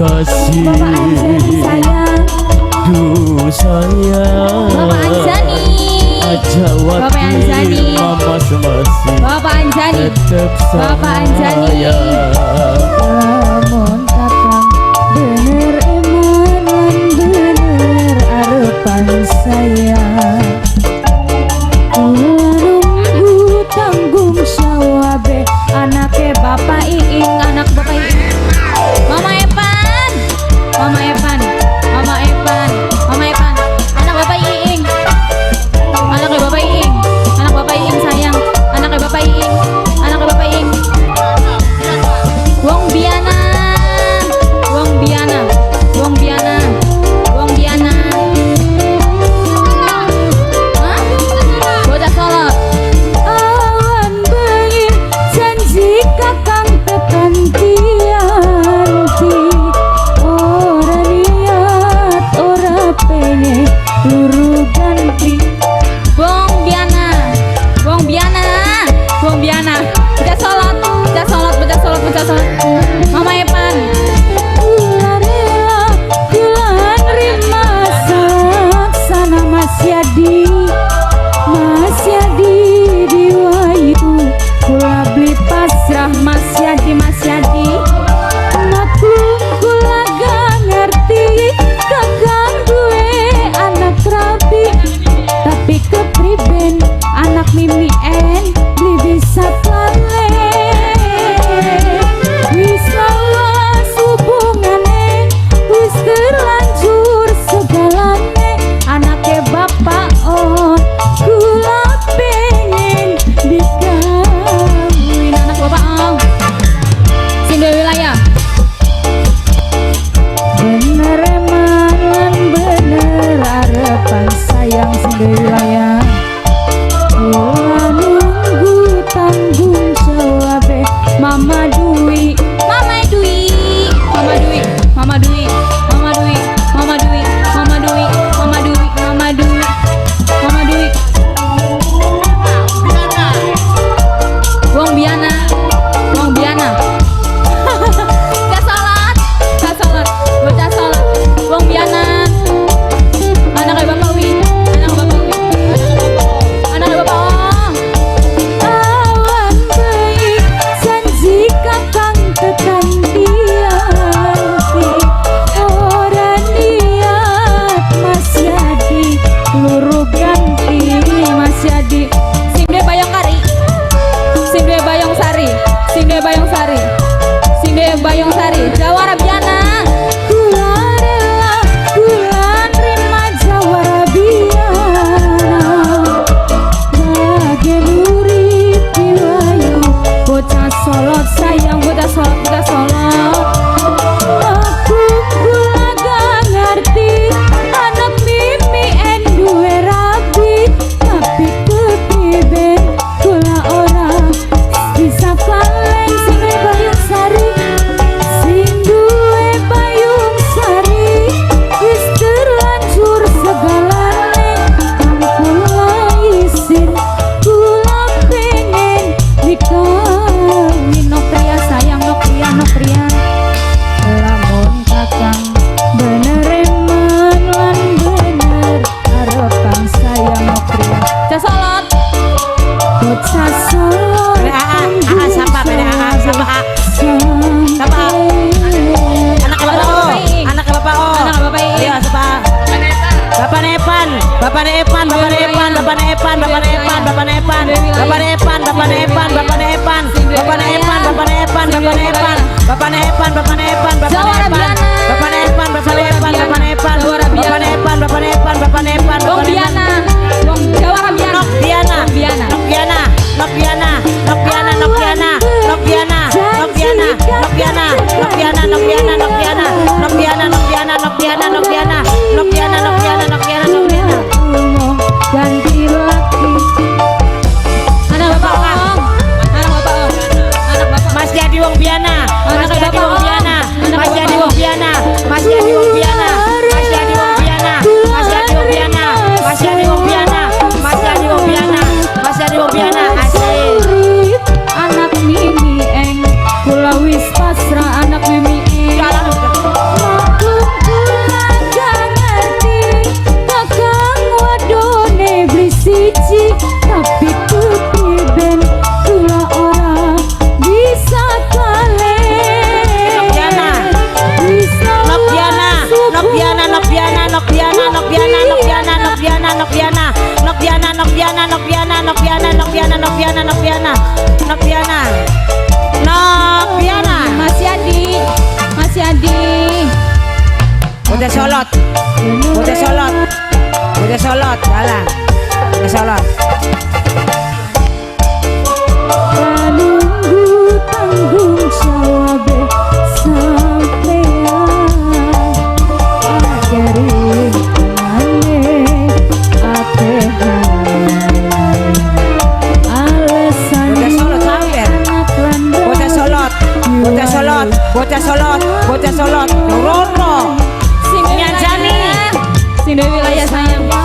kasih duh sayang Bapak Anjani Ajawati Bapak Anjani Mama semasi Bapak Anjani tetep Bapak Anjani lamun kakang bener emanan bener arepan saya nunggu tanggung sawabe anake Bapak Iing anak Bapak Iing Mama Evan Mama Evan Mama Evan Mama Evan anak Bapak Iing anaknya Bapak Iing anak Bapak Iing sayang anaknya Bapak Iing anaknya Bapak Iing Wong Biana Wong Biana Wong Biana Wong Biana Hah? Bocah Solot awan bengi janji kakang tekan tianti ora niat ora pengen luru ganti Wong Biana Wong Biana Wong Biana Bocah Solot Bocah Solot Bocah Solot Bocah Solot Mama Evan kula rela kula nerima saksana Mas Yadi diwayu kula beli pasrah Mas Yadi aku kula gak ngerti kakang gue anak rabi tapi kepriben anak mimi en beli bisa pale wis lawas hubungane wis terlanjur segalane anake bapak on kula pengen dikawin anak Bapak Ong Sing duwe wilayah bener emanan bener arepan sayang sing duwe wilayah kula nunggu tanggung jawabe Mama Dwi Mama Dwi Mama Dwi Mama Dwi Mama Dwi Mama Dwi Mama Dwi Mama Dwi Mama Dwi Mama Dwi Wong Biana Wong Biana Gak salat Gak salat Bocah salat Wong Biana anaknya Bapak Wi anaknya Bapak Wi anaknya Bapak Ong awan baik janji kakang tekan tianti ora niat Mas Yadi luru ganti Mas Yadi sing duwe bayang kari sing duwe bayang sari sing duwe bayang sari sing duwe bayang sari Jawara Biana kula rela kula nerima jawara biana bagian urip diwayu bocah Solot sayang bocah Solot bocah Solot aku kula gak ngerti anak mimi en duwe rabi tapi kepriben kula ora bisa paling sing duwe bayung sari sing duwe bayung sari wis terlanjur segalane kang kula isin kula pengen dikawin Nokria sayang Nokria lamun kakang bener eman lan bener harapan sayang Nokria Bocah Solot bocah Solot Siapa anak bapak O anaknya Bapak Iing iya siapa Bapak Nepan Bapak Nepan Bapak Nepan Bapak Nepan Bapak Nepan Bapak Nepan Bapak Nepan Bapak Nepan Bapak Nepan Bapak Nepan Bapak Nepan Bapak Nepan Bapak Nepan Bapak Nepan Bapak Jawara Nepan Biana Bapak Nepan Bapak Nepan Bapak Nepan Jawara Bapak Biana Nepan Bapak Nepan Bapak Nepan Wong Biana Wong Jawara Biana Nok Biana Wong Biana Nok Biana Nok Biana Nok Biana Nok Biana Nok Biana Nok Biana Nok Biana kula wis pasrah anak mimiki. Maklum kula gak ngerti kakang wadone beli siji, tapi putih ben kula ora bisa kalen. Bisa Nokbiana, Nokbiana, Nokbiana, Nokbiana, Nokbiana, Nokbiana, Nokbiana, Nokbiana, Nokbiana, Nokbiana, Nokbiana, Nokbiana, Nokbiana, Nokbiana, Nokbiana, Nokbiana, Nokbiana. Mas Yadi, Mas Yadi. Udah solot, udah solot, udah solot, jalan, udah solot. Nunggu tanggung jawab sampean akhiri aneh atehan alasan Udah solot sampai, udah solot, udah solot, udah solot, udah solot, Rono, Sing Nyanjani. Sing Dewi wilayah sayang.